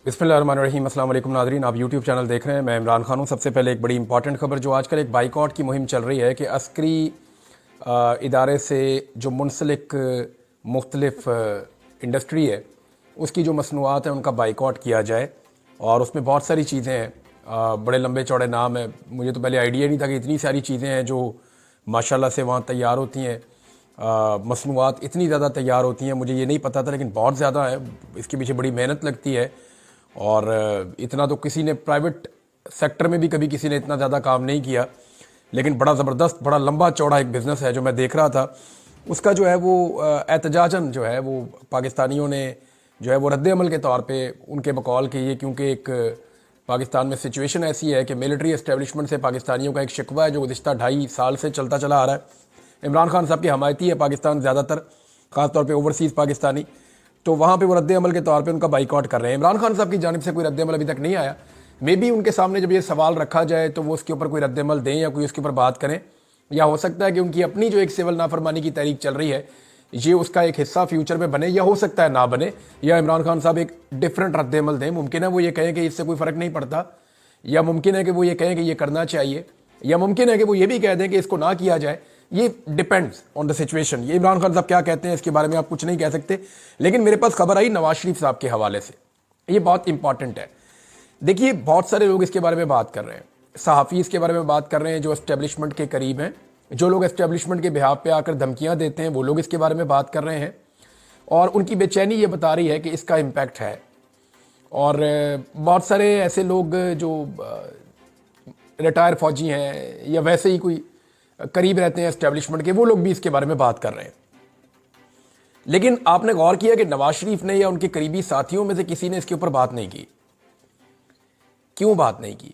बिस्मिल्लाहिर्रहमानिर्रहीम। अस्सलाम वालेकुम नाज़रीन, आप यूट्यूब चैनल देख रहे हैं। मैं इमरान खान हूँ। सबसे पहले एक बड़ी इंपॉर्टेंट खबर, जो आजकल एक बाइकआउट की मुहिम चल रही है कि अस्करी इदारे से जो मुंसलिक मुख्तलिफ इंडस्ट्री है उसकी जो मसनूआत हैं उनका बाइकआउट किया जाए। और उसमें बहुत सारी चीज़ें हैं, बड़े लंबे चौड़े नाम है। मुझे तो पहले आइडिया नहीं था कि इतनी सारी चीज़ें हैं जो माशाल्लाह से वहाँ तैयार होती हैं। मसनूआत इतनी ज़्यादा तैयार होती हैं, मुझे ये नहीं पता था, लेकिन बहुत ज़्यादा है। इसके पीछे बड़ी मेहनत लगती है और इतना तो किसी ने प्राइवेट सेक्टर में भी कभी किसी ने इतना ज़्यादा काम नहीं किया। लेकिन बड़ा ज़बरदस्त, बड़ा लंबा चौड़ा एक बिज़नेस है जो मैं देख रहा था। उसका जो है वो एहतजाजन जो है वो पाकिस्तानियों ने जो है वो रद्द अमल के तौर पे उनके बकौल के ये, क्योंकि एक पाकिस्तान में सिचुएशन ऐसी है कि मिलिट्री एस्टेब्लिशमेंट से पाकिस्तानियों का एक शिकवा है जो गुज़िश्ता 2.5 साल से चलता चला आ रहा है। इमरान खान साहब की हमायती है पाकिस्तान ज़्यादातर, ख़ासतौर पे ओवरसीज़ पाकिस्तानी। तो वहाँ पे वो रद्द अमल के तौर पे उनका बाइकआउट कर रहे हैं। इमरान खान साहब की जानिब से कोई रद्द अमल अभी तक नहीं आया। मे बी उनके सामने जब ये सवाल रखा जाए तो वो उसके ऊपर कोई रद्द अमल दें या कोई उसके ऊपर बात करें, या हो सकता है कि उनकी अपनी जो एक सिविल नाफरमानी की तहरीक चल रही है ये उसका एक हिस्सा फ्यूचर में बने, या हो सकता है ना बने, या इमरान खान साहब एक डिफरेंट रद्द अमल दें। मुमकिन है वो ये कहें कि इससे कोई फ़र्क नहीं पड़ता, या मुमकिन है कि वो ये कहें कि ये करना चाहिए, या मुमकिन है कि वो ये भी कह दें कि इसको ना किया जाए। ये डिपेंड्स ऑन द सिचुएशन। ये इमरान खान साहब क्या कहते हैं इसके बारे में आप कुछ नहीं कह सकते। लेकिन मेरे पास खबर आई नवाज शरीफ साहब के हवाले से, ये बहुत इंपॉर्टेंट है। देखिए, बहुत सारे लोग इसके बारे में बात कर रहे हैं, सहाफ़ी इसके बारे में बात कर रहे हैं जो एस्टेब्लिशमेंट के करीब हैं, जो लोग एस्टेब्लिशमेंट के बिहाफ पे आकर धमकियां देते हैं वो लोग इसके बारे में बात कर रहे हैं। और उनकी बेचैनी ये बता रही है कि इसका इम्पैक्ट है। और बहुत सारे ऐसे लोग जो रिटायर फौजी हैं या वैसे ही कोई करीब रहते हैं एस्टेब्लिशमेंट के, वो लोग भी इसके बारे में बात कर रहे हैं। लेकिन आपने गौर किया कि नवाज शरीफ ने या उनके करीबी साथियों में से किसी ने इसके ऊपर बात नहीं की। क्यों बात नहीं की?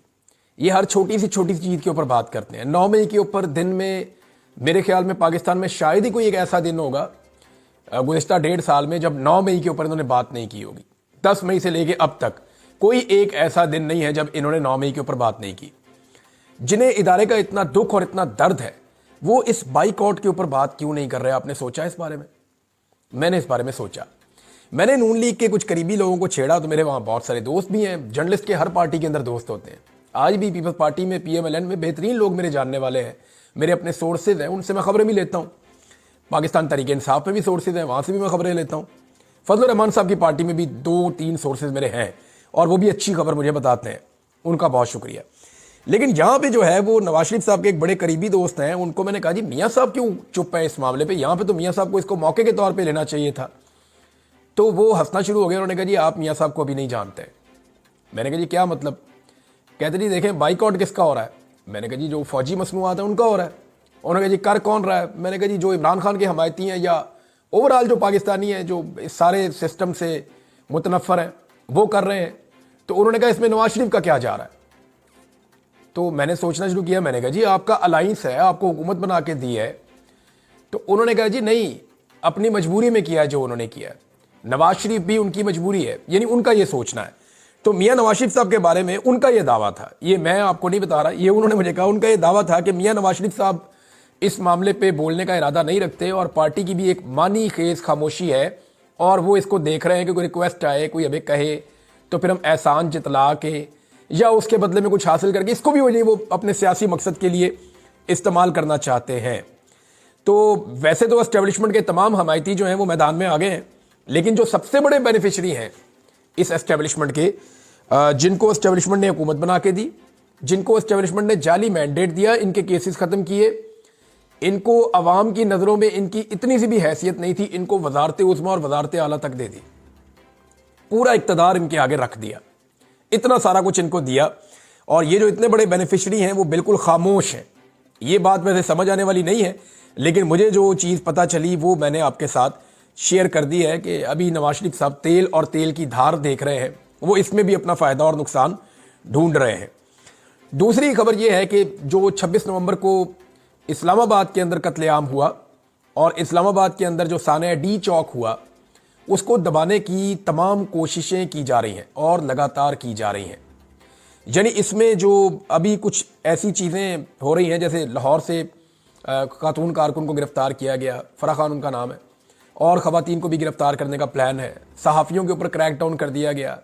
ये हर छोटी सी चीज़ के ऊपर बात करते हैं। 9 मई के ऊपर दिन में मेरे ख्याल में पाकिस्तान में शायद ही कोई एक ऐसा दिन होगा गुज़िश्ता 1.5 साल में जब 9 मई के ऊपर इन्होंने बात नहीं की होगी। 10 मई से लेके अब तक कोई एक ऐसा दिन नहीं है जब इन्होंने 9 मई के ऊपर बात नहीं की। जिन्हें इदारे का इतना दुख और इतना दर्द है वो इस बाइकआउट के ऊपर बात क्यों नहीं कर रहे? आपने सोचा इस बारे में? मैंने इस बारे में सोचा। मैंने नून लीग के कुछ करीबी लोगों को छेड़ा, तो मेरे वहाँ बहुत सारे दोस्त भी हैं। जर्नलिस्ट के हर पार्टी के अंदर दोस्त होते हैं। आज भी पीपल्स पार्टी में, PMLN में बेहतरीन लोग मेरे जानने वाले हैं, मेरे अपने सोर्सेज हैं, उनसे मैं खबरें भी लेता हूँ। पाकिस्तान तहरीक इंसाफ में भी सोर्सेज हैं, वहाँ से भी मैं खबरें लेता हूँ। फजल रहमान साहब की पार्टी में भी 2-3 सोर्सेज मेरे हैं और वो भी अच्छी खबर मुझे बताते हैं, उनका बहुत शुक्रिया। लेकिन यहाँ पे जो है वो नवाज शरीफ साहब के एक बड़े करीबी दोस्त हैं, उनको मैंने कहा जी मियाँ साहब क्यों चुप है इस मामले पे? यहाँ पे तो मियाँ साहब को इसको मौके के तौर पे लेना चाहिए था। तो वो हंसना शुरू हो गया। उन्होंने कहा जी आप मियाँ साहब को अभी नहीं जानते। मैंने कहा जी क्या मतलब? कहते जी देखें बाइकआउट किसका हो रहा है। मैंने कहा जी जो फौजी मसनूआत है उनका हो रहा है। उन्होंने कहा जी कर कौन रहा है? मैंने कहा जी जो इमरान खान के हमायती हैं या ओवरऑल जो पाकिस्तानी हैं जो इस सारे सिस्टम से मुतनफ़र हैं वो कर रहे हैं। तो उन्होंने कहा इसमें नवाज शरीफ का क्या जा रहा है? तो मैंने सोचना शुरू किया। मैंने कहा जी आपका अलाइंस है, आपको हुकूमत बना के दी है। तो उन्होंने कहा जी नहीं, अपनी मजबूरी में किया जो उन्होंने किया। नवाज शरीफ भी उनकी मजबूरी है, यानी उनका ये सोचना है। तो मियाँ नवाज शरीफ साहब के बारे में उनका ये दावा था, ये मैं आपको नहीं बता रहा, ये उन्होंने मुझे कहा। उनका ये दावा था कि मियाँ नवाज शरीफ साहब इस मामले पे बोलने का इरादा नहीं रखते और पार्टी की भी एक मानी खेज खामोशी है और वो इसको देख रहे हैं कि कोई रिक्वेस्ट आए, कोई अभी कहे तो फिर हम एहसान जितला के या उसके बदले में कुछ हासिल करके इसको भी वो अपने सियासी मकसद के लिए इस्तेमाल करना चाहते हैं। तो वैसे तो एस्टेब्लिशमेंट के तमाम हमायती जो हैं वो मैदान में आ गए हैं, लेकिन जो सबसे बड़े बेनिफिशरी हैं इस एस्टेब्लिशमेंट के, जिनको एस्टेब्लिशमेंट ने हुकूमत बना के दी, जिनको एस्टेब्लिशमेंट ने जाली मैंडेट दिया, इनके केसेस ख़त्म किए, इनको अवाम की नज़रों में इनकी इतनी सी भी हैसियत नहीं थी, इनको वजारत उज़्मा और वजारत आला तक दे दी, पूरा इक़्तिदार इनके आगे रख दिया, इतना सारा कुछ इनको दिया। और ये जो इतने बड़े बेनिफिशरी हैं वो बिल्कुल खामोश हैं। ये बात वैसे समझ आने वाली नहीं है, लेकिन मुझे जो चीज़ पता चली वो मैंने आपके साथ शेयर कर दी है कि अभी नवाज शरीफ साहब तेल और तेल की धार देख रहे हैं, वो इसमें भी अपना फ़ायदा और नुकसान ढूंढ रहे हैं। दूसरी खबर ये है कि जो 26 नवंबर को इस्लामाबाद के अंदर कत्लेआम हुआ और इस्लामाबाद के अंदर जो सानिया डी चौक हुआ, उसको दबाने की तमाम कोशिशें की जा रही हैं और लगातार की जा रही हैं। यानी इसमें जो अभी कुछ ऐसी चीज़ें हो रही हैं, जैसे लाहौर से खातून कारकुन को गिरफ्तार किया गया, फराह खान उनका नाम है, और ख़वातीन को भी गिरफ्तार करने का प्लान है। सहाफ़ियों के ऊपर क्रैकडाउन कर दिया गया।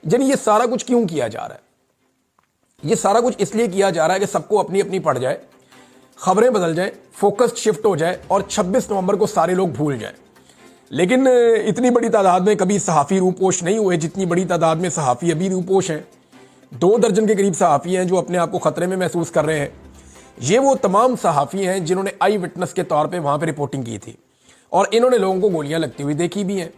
यानी ये सारा कुछ क्यों किया जा रहा है? ये सारा कुछ इसलिए किया जा रहा है कि सबको अपनी अपनी पड़ जाए, खबरें बदल जाए, फोकस शिफ्ट हो जाए और 26 नवंबर को सारे लोग भूल जाएं। लेकिन इतनी बड़ी तादाद में कभी सहाफ़ी रूपोश नहीं हुए जितनी बड़ी तादाद में सहाफ़ी अभी रूपोश हैं। 2 दर्जन के करीब सहाफ़ी हैं जो अपने आप को ख़तरे में महसूस कर रहे हैं। ये वो तमाम सहाफ़ी हैं जिन्होंने आई विटनेस के तौर पे वहाँ पे रिपोर्टिंग की थी और इन्होंने लोगों को गोलियां लगती हुई देखी भी हैं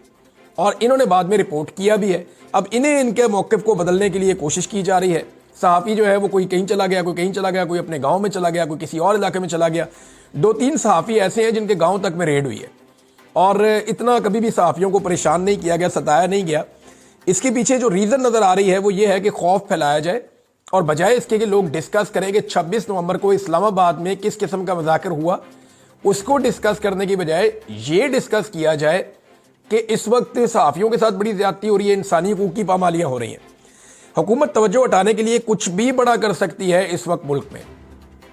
और इन्होंने बाद में रिपोर्ट किया भी है। अब इन्हें इनके मौक़िफ़ को बदलने के लिए कोशिश की जा रही है। सहाफ़ी जो है वो कोई कहीं चला गया, कोई कहीं चला गया, कोई अपने गाँव में चला गया, कोई किसी और इलाके में चला गया। 2-3 सहाफ़ी ऐसे हैं जिनके गाँव तक में रेड हुई है और इतना कभी भी सहाफ़ियों को परेशान नहीं किया गया, सताया नहीं गया। इसके पीछे जो रीज़न नज़र आ रही है वो ये है कि खौफ फैलाया जाए और बजाय इसके कि लोग डिस्कस करें कि 26 नवंबर को इस्लामाबाद में किस किस्म का मज़ाकर हुआ, उसको डिस्कस करने की बजाय ये डिस्कस किया जाए कि इस वक्त सहाफ़ियों के साथ बड़ी ज़्यादती हो रही है, इंसानी हकूक़ की पामालियाँ हो रही हैं। हुकूमत तवज्जो हटाने के लिए कुछ भी बड़ा कर सकती है इस वक्त मुल्क में।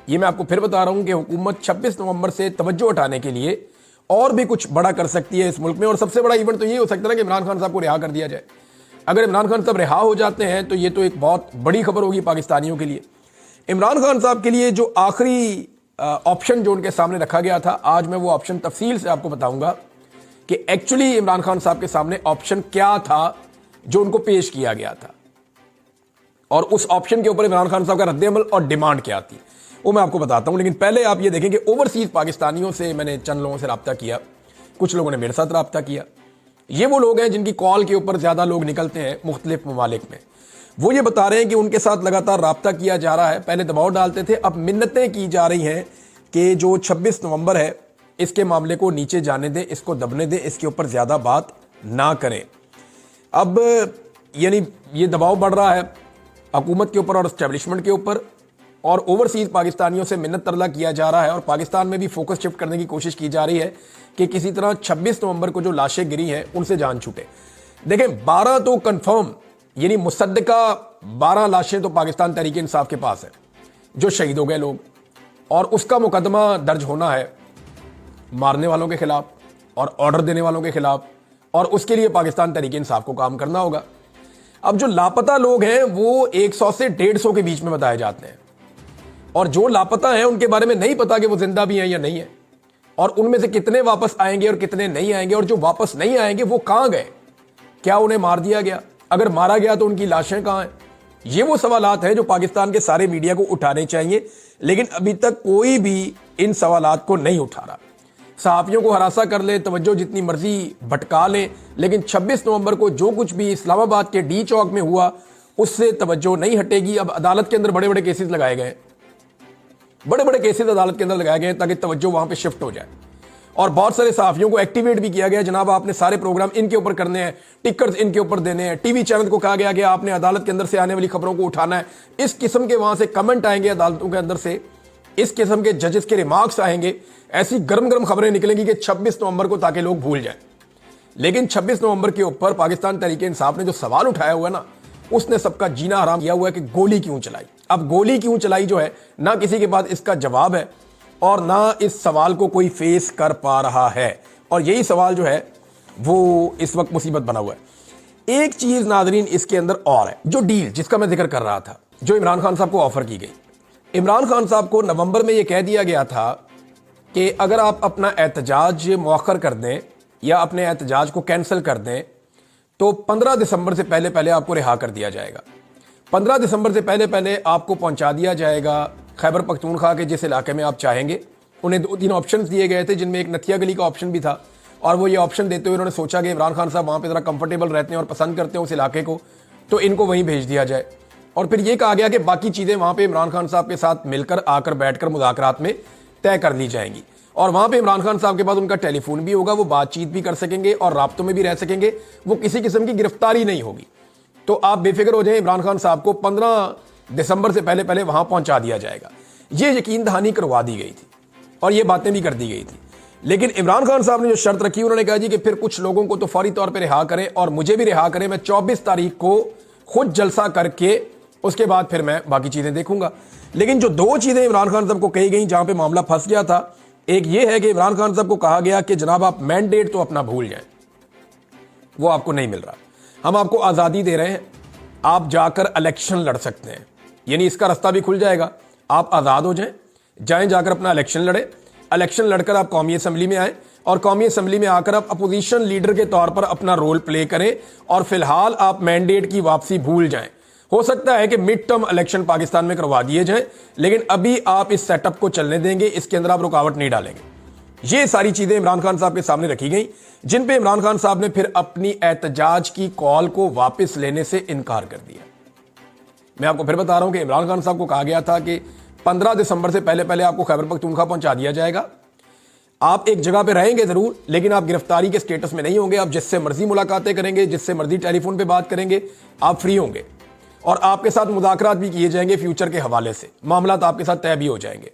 ये मैं आपको फिर बता रहा हूँ कि हुकूमत 26 नवंबर से तवज्जो हटाने के लिए और भी कुछ बड़ा कर सकती है इस मुल्क में। और सबसे बड़ा इवेंट तो ये हो सकता है कि इमरान खान साहब को रिहा कर दिया जाए। अगर इमरान खान साहब रिहा हो जाते हैं तो ये तो एक बहुत बड़ी खबर होगी पाकिस्तानियों के लिए। इमरान खान साहब के लिए जो आखिरी ऑप्शन जो उनके सामने रखा गया था, आज मैं वो ऑप्शन तफसील से आपको बताऊंगा कि एक्चुअली इमरान खान साहब के सामने ऑप्शन क्या था जो उनको पेश किया गया था और उस ऑप्शन के ऊपर इमरान खान साहब का रद्द-ए-अमल और डिमांड क्या थी वो मैं आपको बताता हूं। लेकिन पहले आप ये देखें कि ओवरसीज पाकिस्तानियों से मैंने चंद लोगों से रब्ता किया, कुछ लोगों ने मेरे साथ रब्ता किया। ये वो लोग हैं जिनकी कॉल के ऊपर ज़्यादा लोग निकलते हैं मुख्तलिफ ममालिक में। वो ये बता रहे हैं कि उनके साथ लगातार रब्ता किया जा रहा है। पहले दबाव डालते थे, अब मिन्नतें की जा रही हैं कि जो 26 नवंबर है इसके मामले को नीचे जाने दें, इसको दबने दें, इसके ऊपर ज़्यादा बात ना करें। अब यानी ये दबाव बढ़ रहा है हुकूमत के ऊपर और एस्टेब्लिशमेंट के ऊपर और ओवरसीज पाकिस्तानियों से मिन्नत तरला किया जा रहा है और पाकिस्तान में भी फोकस शिफ्ट करने की कोशिश की जा रही है कि किसी तरह 26 नवंबर को जो लाशें गिरी हैं उनसे जान छूटे। देखें 12 तो कंफर्म यानी मुसद्दका 12 लाशें तो पाकिस्तान तहरीक इंसाफ के पास है जो शहीद हो गए लोग, और उसका मुकदमा दर्ज होना है मारने वालों के खिलाफ और ऑर्डर देने वालों के खिलाफ, और उसके लिए पाकिस्तान तहरीक इंसाफ को काम करना होगा। अब जो लापता लोग हैं वो 100 से 150 के बीच में बताए जाते हैं और जो लापता हैं उनके बारे में नहीं पता कि वो जिंदा भी हैं या नहीं है, और उनमें से कितने वापस आएंगे और कितने नहीं आएंगे, और जो वापस नहीं आएंगे वो कहां गए, क्या उन्हें मार दिया गया, अगर मारा गया तो उनकी लाशें कहां हैं। ये वो सवालात हैं जो पाकिस्तान के सारे मीडिया को उठाने चाहिए, लेकिन अभी तक कोई भी इन सवालात को नहीं उठा रहा। सहाफ़ियों को हरासा कर ले, तवज्जो जितनी मर्जी भटका लें, लेकिन 26 नवंबर को जो कुछ भी इस्लामाबाद के डी चौक में हुआ उससे तवज्जो नहीं हटेगी। अब अदालत के अंदर बड़े बड़े केसेस लगाए गए, बड़े बड़े केसेस अदालत के अंदर लगाए गए ताकि तवज्जो वहां पे शिफ्ट हो जाए, और बहुत सारे सहाफ़ियों को एक्टिवेट भी किया गया। जनाब आपने सारे प्रोग्राम इनके ऊपर करने हैं, टिकर्स इनके ऊपर देने हैं। टीवी चैनल को कहा गया कि आपने अदालत के अंदर से आने वाली खबरों को उठाना है। इस किस्म के वहां से कमेंट आएंगे अदालतों के अंदर से, इस किस्म के जजेस के रिमार्क्स आएंगे, ऐसी गर्म गर्म खबरें निकलेंगी कि 26 नवंबर को ताकि लोग भूल जाएं। लेकिन 26 नवंबर के ऊपर पाकिस्तान तहरीक इंसाफ ने जो सवाल उठाया हुआ है ना, उसने सबका जीना हराम किया हुआ है कि गोली क्यों चलाई। अब गोली क्यों चलाई जो है ना किसी के पास इसका जवाब है और ना इस सवाल को कोई फेस कर पा रहा है, और यही सवाल जो है वो इस वक्त मुसीबत बना हुआ है। एक चीज नाजरीन इसके अंदर और है, जो डील जिसका मैं जिक्र कर रहा था, जो इमरान खान साहब को ऑफर की गई। इमरान खान साहब को नवंबर में यह कह दिया गया था कि अगर आप अपना एहतजाज मौखर कर दें या अपने एहतजाज को कैंसिल कर दें तो 15 दिसंबर से पहले पहले आपको रिहा कर दिया जाएगा। 15 दिसंबर से पहले पहले आपको पहुंचा दिया जाएगा खैबर पख्तूनख्वा के जिस इलाके में आप चाहेंगे। उन्हें 2-3 ऑप्शंस दिए गए थे जिनमें एक नथिया गली का ऑप्शन भी था, और वो ये ऑप्शन देते हुए उन्होंने सोचा कि इमरान खान साहब वहाँ पे ज़रा कंफर्टेबल रहते हैं और पसंद करते हैं उस इलाके को, तो इनको वहीं भेज दिया जाए। और फिर ये कहा गया कि बाकी चीज़ें वहाँ पे इमरान खान साहब के साथ मिलकर आकर बैठकर मुज़ाकरात में तय कर ली जाएंगी, और वहाँ पे इमरान खान साहब के पास उनका टेलीफोन भी होगा, वो बातचीत भी कर सकेंगे और राब्तों में भी रह सकेंगे, वो किसी किस्म की गिरफ्तारी नहीं होगी। तो आप बेफिक्र हो जाएं, इमरान खान साहब को 15 दिसंबर से पहले पहले वहाँ पहुँचा दिया जाएगा। ये यकीन दहानी करवा दी गई थी और ये बातें भी कर दी गई थी। लेकिन इमरान खान साहब ने जो शर्त रखी, उन्होंने कहा जी कि फिर कुछ लोगों को तो फौरी तौर पर रिहा करें और मुझे भी रिहा करें, मैं 24 तारीख को खुद जलसा करके उसके बाद फिर मैं बाकी चीज़ें देखूंगा। लेकिन जो 2 चीज़ें इमरान खान साहब को कही गई जहां पे मामला फंस गया था, एक ये है कि इमरान खान साहब को कहा गया कि जनाब आप मैंडेट तो अपना भूल जाएं, वो आपको नहीं मिल रहा, हम आपको आज़ादी दे रहे हैं आप जाकर इलेक्शन लड़ सकते हैं, यानी इसका रास्ता भी खुल जाएगा। आप आज़ाद हो जाएं जाकर अपना इलेक्शन लड़े, इलेक्शन लड़कर आप कौमी असम्बली में आए और कौमी असम्बली में आकर आप अपोजिशन लीडर के तौर पर अपना रोल प्ले करें और फिलहाल आप मैंडेट की वापसी भूल जाएं। हो सकता है कि मिड टर्म इलेक्शन पाकिस्तान में करवा दिए जाएं, लेकिन अभी आप इस सेटअप को चलने देंगे, इसके अंदर आप रुकावट नहीं डालेंगे। ये सारी चीजें इमरान खान साहब के सामने रखी गई, जिन पे इमरान खान साहब ने फिर अपनी एहतजाज की कॉल को वापस लेने से इनकार कर दिया। मैं आपको फिर बता रहा हूं कि इमरान खान साहब को कहा गया था कि 15 दिसंबर से पहले पहले आपको खैबर पख्तूनख्वा पहुंचा दिया जाएगा। आप एक जगह पे रहेंगे जरूर, लेकिन आप गिरफ्तारी के स्टेटस में नहीं होंगे। आप जिससे मर्जी मुलाकातें करेंगे, जिससे मर्जी टेलीफोन पे बात करेंगे, आप फ्री होंगे और आपके साथ मुज़ाकरात भी किए जाएंगे फ्यूचर के हवाले से, मामला आपके साथ तय भी हो जाएंगे।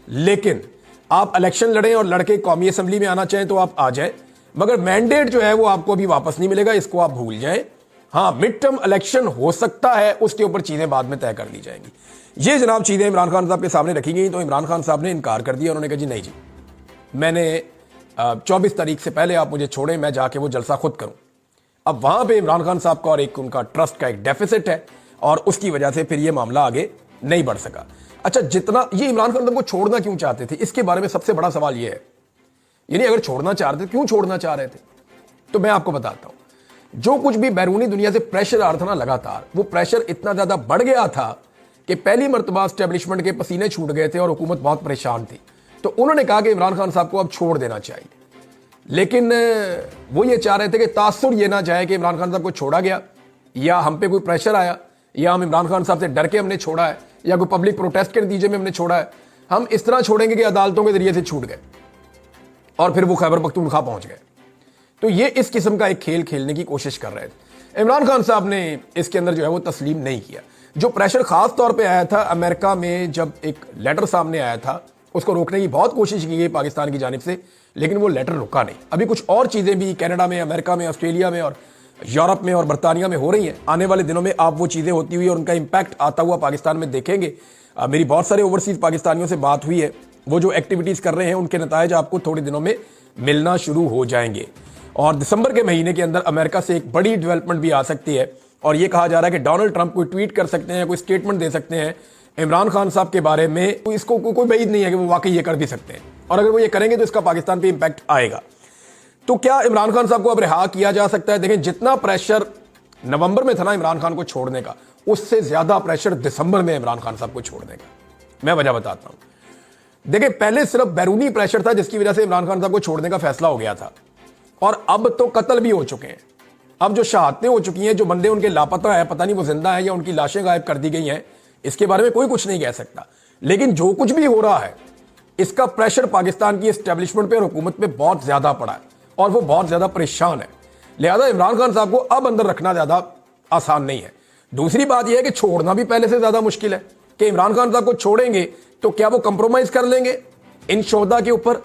लेकिन आप इलेक्शन लड़ें और लड़के कौमी असम्बली में आना चाहें तो आप आ जाएं, मगर मैंडेट जो है वो आपको अभी वापस नहीं मिलेगा, इसको आप भूल जाएं। हाँ, मिड टर्म इलेक्शन हो सकता है, उसके ऊपर चीजें बाद में तय कर दी जाएंगी। ये जनाब चीजें इमरान खान साहब के सामने रखी गई, तो इमरान खान साहब ने इनकार कर दिया। उन्होंने कहा जी नहीं जी, मैंने 24 तारीख से पहले आप मुझे छोड़ें, मैं जाके वो जलसा खुद करूं। अब वहां पे इमरान खान साहब का और एक उनका ट्रस्ट का एक डेफिसिट है और उसकी वजह से फिर ये मामला आगे नहीं बढ़ सका। अच्छा, जितना ये इमरान खान साहब को छोड़ना क्यों चाहते थे, इसके बारे में सबसे बड़ा सवाल ये है, यानी अगर छोड़ना चाह रहे थे, क्यों छोड़ना चाह रहे थे? तो मैं आपको बताता हूं। जो कुछ भी बैरूनी दुनिया से प्रेशर आ रहा था ना लगातार, वो प्रेशर इतना ज्यादा बढ़ गया था कि पहली मर्तबा एस्टेब्लिशमेंट के पसीने छूट गए थे और हुकूमत बहुत परेशान थी। तो उन्होंने कहा कि इमरान खान साहब को अब छोड़ देना चाहिए, लेकिन वो ये चाह रहे थे कि तासुर ये ना जाए कि इमरान खान साहब को छोड़ा गया या हम पे कोई प्रेशर आया या हम इमरान खान साहब से डर के हमने छोड़ा है या कोई पब्लिक प्रोटेस्ट के नतीजे में हमने छोड़ा है। हम इस तरह छोड़ेंगे कि अदालतों के जरिए से छूट गए और फिर वो खैबर पख्तूनख्वा पहुंच गए। तो ये इस किस्म का एक खेल खेलने की कोशिश कर रहे थे। इमरान खान साहब ने इसके अंदर जो है वो तस्लीम नहीं किया। जो प्रेशर खास तौर पे आया था अमेरिका में, जब एक लेटर सामने आया था, उसको रोकने की बहुत कोशिश की गई पाकिस्तान की जानिब से, लेकिन वो लेटर रुका नहीं। अभी कुछ और चीजें भी कनाडा में, अमेरिका में, ऑस्ट्रेलिया में और यूरोप में और बरतानिया में हो रही हैं। आने वाले दिनों में आप वो चीजें होती हुई और उनका इंपैक्ट आता हुआ पाकिस्तान में देखेंगे। मेरी बहुत सारे ओवरसीज पाकिस्तानियों से बात हुई है, वो जो एक्टिविटीज कर रहे हैं उनके नतायज आपको थोड़े दिनों में मिलना शुरू हो जाएंगे। और दिसंबर के महीने के अंदर अमेरिका से एक बड़ी डेवलपमेंट भी आ सकती है और ये कहा जा रहा है कि डोनाल्ड ट्रंप कोई ट्वीट कर सकते हैं, कोई स्टेटमेंट दे सकते हैं इमरान खान साहब के बारे में। तो इसको कोई बैद नहीं है कि वो वाकई ये कर भी सकते हैं, और अगर वो ये करेंगे तो इसका पाकिस्तान पे इंपैक्ट आएगा। तो क्या इमरान खान साहब को अब रिहा किया जा सकता है? देखें, जितना प्रेशर नवंबर में था ना इमरान खान को छोड़ने का, उससे ज्यादा प्रेशर दिसंबर में इमरान खान साहब को छोड़ने का। मैं वजह बताता हूं। देखिए, पहले सिर्फ बैरूनी प्रेशर था जिसकी वजह से इमरान खान साहब को छोड़ने का फैसला हो गया था, और अब तो कत्ल भी हो चुके हैं। अब जो शहादतें हो चुकी हैं, जो बंदे उनके लापता है, पता नहीं वो जिंदा है या उनकी लाशें गायब कर दी गई हैं, इसके बारे में कोई कुछ नहीं कह सकता। लेकिन जो कुछ भी हो रहा है, इसका प्रेशर पाकिस्तान की एस्टेब्लिशमेंट पे और हुकूमत पे बहुत ज्यादा पड़ा है और वो बहुत ज्यादा परेशान है। लिहाजा इमरान खान साहब को अब अंदर रखना ज्यादा आसान नहीं है। दूसरी बात यह है कि छोड़ना भी पहले से ज्यादा मुश्किल है कि इमरान खान साहब को छोड़ेंगे तो क्या वो कंप्रोमाइज कर लेंगे इन शोहदा के ऊपर?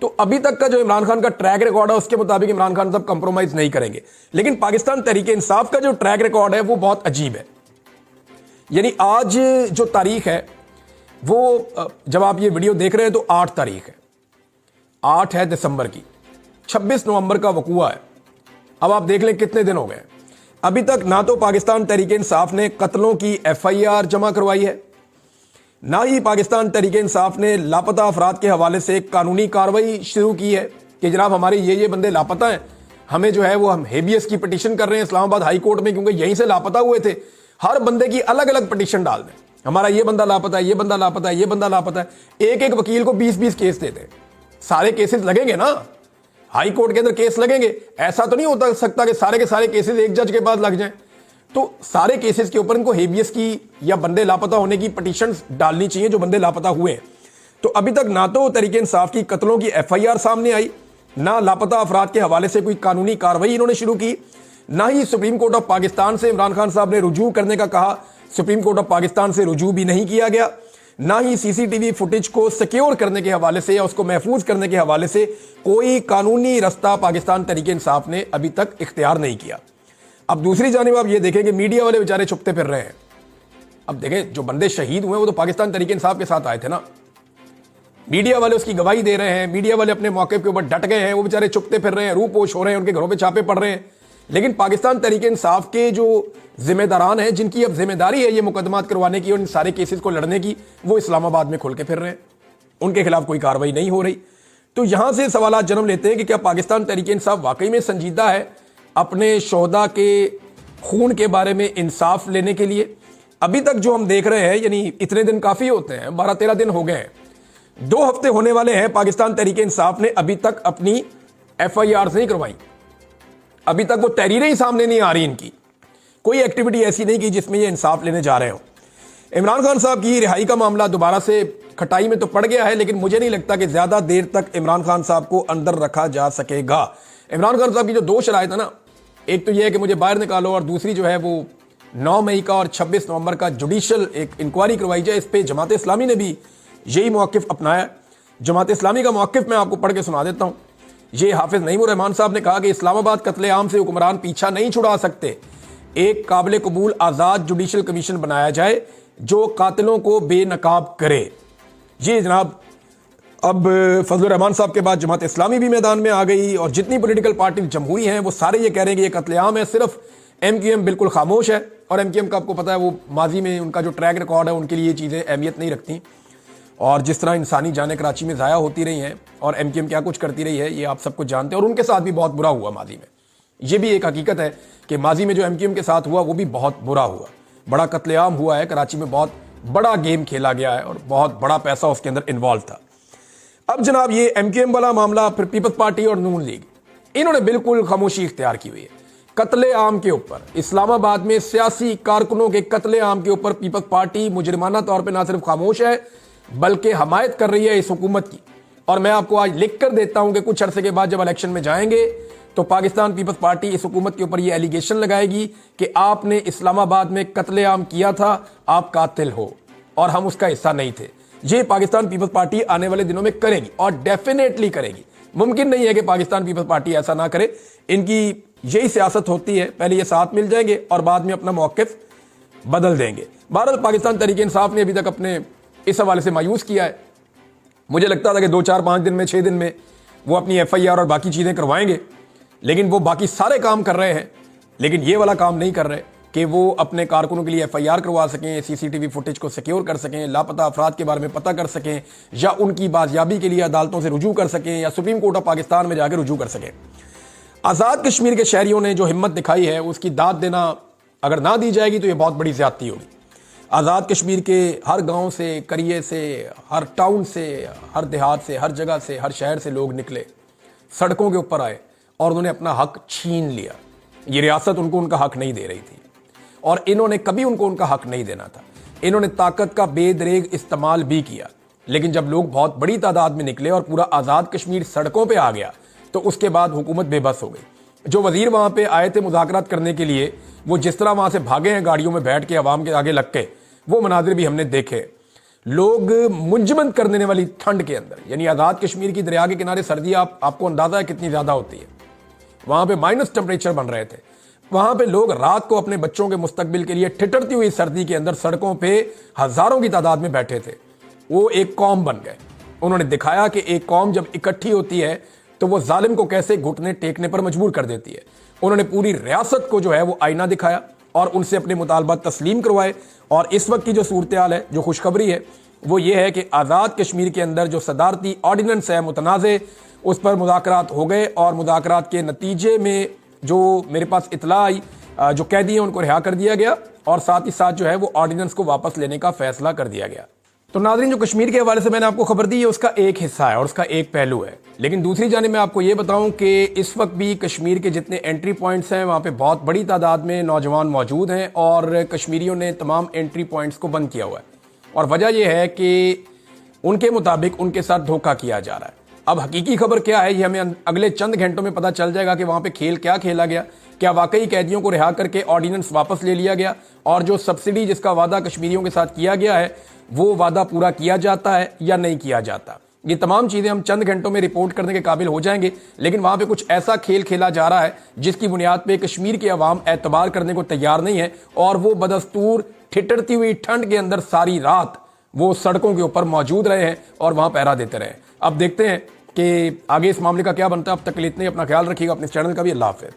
तो अभी तक का जो इमरान खान का ट्रैक रिकॉर्ड है उसके मुताबिक इमरान खान साहब कंप्रोमाइज नहीं करेंगे। लेकिन पाकिस्तान तहरीक इंसाफ का जो ट्रैक रिकॉर्ड है वो बहुत अजीब है। यानी आज जो तारीख है वो, जब आप ये वीडियो देख रहे हैं तो 8 तारीख है, 8 है दिसंबर की, 26 नवंबर का वकूआ है। अब आप देख लें कितने दिन हो गए। अभी तक ना तो पाकिस्तान तहरीक इंसाफ ने कत्लों की FIR जमा करवाई है, ना ही पाकिस्तान तहरीक इंसाफ ने लापता अफराद के हवाले से एक कानूनी कार्रवाई शुरू की है कि जनाब हमारे ये बंदे लापता हैं, हमें जो है वो हम हेबियस की पिटीशन कर रहे हैं इस्लामाबाद हाई कोर्ट में, क्योंकि यहीं से लापता हुए थे। हर बंदे की अलग अलग पिटीशन डाल दें, हमारा ये बंदा लापता है, ये बंदा लापता है, ये बंदा लापता है। एक एक वकील को 20-20 केस देते, सारे केसेस लगेंगे ना, हाई कोर्ट के अंदर केस लगेंगे। ऐसा तो नहीं होता सकता कि सारे के सारे केसेस एक जज के पास लग जाएं। तो सारे केसेस के ऊपर इनको हेबियस की या बंदे लापता होने की पिटीशन डालनी चाहिए जो बंदे लापता हुए हैं। तो अभी तक ना तो तहरीक इंसाफ की कत्लों की FIR सामने आई, ना लापता अफराद के हवाले से कोई कानूनी कार्रवाई इन्होंने शुरू की, ना ही सुप्रीम कोर्ट ऑफ पाकिस्तान से इमरान खान साहब ने रुजू करने का कहा, सुप्रीम कोर्ट ऑफ पाकिस्तान से रुजू भी नहीं किया गया, ना ही CCTV फुटेज को सिक्योर करने के हवाले से या उसको महफूज करने के हवाले से कोई कानूनी रास्ता पाकिस्तान तहरीक इंसाफ ने अभी तक इख्तियार नहीं किया। अब दूसरी जानिब आप ये देखें कि मीडिया वाले बेचारे छुपते फिर रहे हैं। अब देखें, जो बंदे शहीद हुए वो तो पाकिस्तान तहरीक इंसाफ के साथ आए थे ना, मीडिया वाले उसकी गवाही दे रहे हैं, मीडिया वाले अपने मौके के ऊपर डट गए हैं, वो बेचारे छुपते फिर रहे हैं, रूपोश हो रहे हैं, उनके घरों पे छापे पड़ रहे हैं। लेकिन पाकिस्तान तहरीक इंसाफ के जो जिम्मेदारान हैं, जिनकी अब जिम्मेदारी है ये मुकदमात करवाने की और इन सारे केसेस को लड़ने की, वो इस्लामाबाद में खुल के फिर रहे हैं, उनके खिलाफ कोई कार्रवाई नहीं हो रही। तो यहां से सवाल जन्म लेते हैं कि क्या पाकिस्तान तहरीक इंसाफ वाकई में संजीदा है अपने शोहदा के खून के बारे में इंसाफ लेने के लिए। अभी तक जो हम देख रहे हैं, यानी इतने दिन काफी होते हैं, 12-13 दिन हो गए हैं, 2 हफ्ते होने वाले हैं, पाकिस्तान तहरीक इंसाफ ने अभी तक अपनी FIR नहीं करवाई। अभी तक वो तहरीरें ही सामने नहीं आ रही, इनकी कोई एक्टिविटी ऐसी नहीं की जिसमें ये इंसाफ लेने जा रहे हो। इमरान खान साहब की रिहाई का मामला दोबारा से खटाई में तो पड़ गया है, लेकिन मुझे नहीं लगता कि ज्यादा देर तक इमरान खान साहब को अंदर रखा जा सकेगा। इमरान खान साहब की जो 2 शराइत है ना, एक तो यह है कि मुझे बाहर निकालो, और दूसरी जो है वो 9 मई का और 26 नवंबर का जुडिशल एक इंक्वायरी करवाई जाए। इस पर जमात इस्लामी ने भी यही मौक़िफ़ अपनाया। जमात इस्लामी का मौक़िफ़ मैं आपको पढ़ के सुना देता हूँ। ये हाफिज नईमुर रहमान साहब ने कहा कि इस्लामाबाद कत्लेआम से हुक्मरान पीछा नहीं छुड़ा सकते, एक काबिल कबूल आज़ाद जुडिशल कमीशन बनाया जाए जो कातिलों को बेनकाब करे। जी जनाब, अब फजल रहमान साहब के बाद जमात इस्लामी भी मैदान में आ गई, और जितनी पॉलिटिकल पार्टी जमहूरी हैं वो सारे ये कह रहे हैं कि ये कत्लेआम है। सिर्फ MQM बिल्कुल खामोश है, और MQM का आपको पता है वो माजी में उनका जो ट्रैक रिकॉर्ड है, उनके लिए ये चीज़ें अहमियत नहीं रखती। और जिस तरह इंसानी जानें कराची में ज़ाया होती रही हैं और MQM क्या कुछ करती रही है, ये आप सब कुछ जानते हैं, और उनके साथ भी बहुत बुरा हुआ माजी में। ये भी एक हकीकत है कि माजी में जो MQM के साथ हुआ वो भी बहुत बुरा हुआ, बड़ा कत्लेआम हुआ है कराची में, बहुत बड़ा गेम खेला गया है और बहुत बड़ा पैसा उसके अंदर इन्वॉल्व था। अब जनाब ये MQM वाला मामला, फिर पीपल्स पार्टी और नून लीग, इन्होंने बिल्कुल खामोशी इख्तियार की हुई है कत्लेआम के ऊपर। इस्लामाबाद में सियासी कारकुनों के कत्लेआम के ऊपर पीपल्स पार्टी मुजरिमाना तौर पर ना सिर्फ खामोश है बल्कि हमायत कर रही है इस हुकूमत की। और मैं आपको आज लिख कर देता हूं कि कुछ अरसे के बाद जब इलेक्शन में जाएंगे तो पाकिस्तान पीपल्स पार्टी इस हुकूमत के ऊपर यह एलिगेशन लगाएगी कि आपने इस्लामाबाद में कत्लेआम किया था, आप कातिल हो, और हम उसका हिस्सा नहीं थे। ये पाकिस्तान पीपल्स पार्टी आने वाले दिनों में करेगी, और डेफिनेटली करेगी। मुमकिन नहीं है कि पाकिस्तान पीपल्स पार्टी ऐसा ना करे। इनकी यही सियासत होती है, पहले ये साथ मिल जाएंगे और बाद में अपना मौक़िफ़ बदल देंगे। बहरहाल पाकिस्तान तहरीक इंसाफ ने अभी तक अपने इस हवाले से मायूस किया है। मुझे लगता था कि 2-4-5 दिन में, 6 दिन में वो अपनी FIR और बाकी चीज़ें करवाएंगे, लेकिन वो बाकी सारे काम कर रहे हैं, लेकिन ये वाला काम नहीं कर रहे कि वो अपने कारकुनों के लिए FIR करवा सकें, CCTV फुटेज को सिक्योर कर सकें, लापता अफराद के बारे में पता कर सकें, या उनकी बाजियाबी के लिए अदालतों से रुजू कर सकें, या सुप्रीम कोर्ट ऑफ पाकिस्तान में जाकर रुजू कर सकें। आज़ाद कश्मीर के शहरियों ने जो हिम्मत दिखाई है उसकी दाद देना अगर ना दी जाएगी तो ये बहुत बड़ी ज़्यादती होगी। आज़ाद कश्मीर के हर गांव से, करिए से, हर टाउन से, हर देहात से, हर जगह से, हर शहर से लोग निकले, सड़कों के ऊपर आए और उन्होंने अपना हक छीन लिया। ये रियासत उनको उनका हक नहीं दे रही थी और इन्होंने कभी उनको उनका हक नहीं देना था। इन्होंने ताकत का बेदरेग इस्तेमाल भी किया, लेकिन जब लोग बहुत बड़ी तादाद में निकले और पूरा आज़ाद कश्मीर सड़कों पर आ गया तो उसके बाद हुकूमत बेबस हो गई। जो वजीर वहाँ पे आए थे मुज़ाकरात करने के लिए, वो जिस तरह वहाँ से भागे हैं गाड़ियों में बैठ के अवाम के आगे लग के, वो मनाजिर भी हमने देखे। लोग मुंजमद कर देने वाली ठंड के अंदर, यानी आज़ाद कश्मीर की दरिया के किनारे सर्दी आपको अंदाज़ा है कितनी ज़्यादा होती है। वहाँ पे माइनस टेम्परेचर बन रहे थे। वहाँ पे लोग रात को अपने बच्चों के मुस्तकबिल के लिए ठिठुरती हुई सर्दी के अंदर सड़कों पे हज़ारों की तादाद में बैठे थे। वो एक कौम बन गए। उन्होंने दिखाया कि एक कौम जब इकट्ठी होती है तो वो जालिम को कैसे घुटने टेकने पर मजबूर कर देती है। उन्होंने पूरी रियासत को जो है वो आईना दिखाया और उनसे अपने मुतालबात तस्लीम करवाए। और इस वक्त की जो सूरत हाल है, जो खुशखबरी है, वो ये है कि आज़ाद कश्मीर के अंदर जो सदारती ऑर्डिनेंस है मुतनाज़े, उस पर मुज़ाकरात हो गए और मुज़ाकरात के नतीजे में जो मेरे पास इतला आई, जो कैदी हैं उनको रिहा कर दिया गया और साथ ही साथ जो है वो ऑर्डिनेंस को वापस लेने का फैसला कर दिया गया। तो नाज़रीन, जो कश्मीर के हवाले से मैंने आपको खबर दी है उसका एक हिस्सा है और उसका एक पहलू है, लेकिन दूसरी जानिब मैं आपको ये बताऊं कि इस वक्त भी कश्मीर के जितने एंट्री पॉइंट्स हैं वहाँ पे बहुत बड़ी तादाद में नौजवान मौजूद हैं और कश्मीरियों ने तमाम एंट्री पॉइंट्स को बंद किया हुआ है। और वजह यह है कि उनके मुताबिक उनके साथ धोखा किया जा रहा है। अब हकीकी खबर क्या है ये हमें अगले चंद घंटों में पता चल जाएगा कि वहाँ पे खेल क्या खेला गया। क्या वाकई कैदियों को रिहा करके ऑर्डिनेंस वापस ले लिया गया और जो सब्सिडी जिसका वादा कश्मीरियों के साथ किया गया है वो वादा पूरा किया जाता है या नहीं किया जाता। ये तमाम चीज़ें हम चंद घंटों में रिपोर्ट करने के काबिल हो जाएंगे, लेकिन वहाँ पे कुछ ऐसा खेल खेला जा रहा है जिसकी बुनियाद पे कश्मीर की आवाम एतबार करने को तैयार नहीं है और वो बदस्तूर ठिठुरती हुई ठंड के अंदर सारी रात वो सड़कों के ऊपर मौजूद रहे हैं और वहाँ पहरा देते रहे। अब देखते हैं कि आगे इस मामले का क्या बनता है। अब तक के लिए इतना ही। अपना ख्याल रखिएगा, अपने चैनल का भी। अल्लाह हाफ़िज़।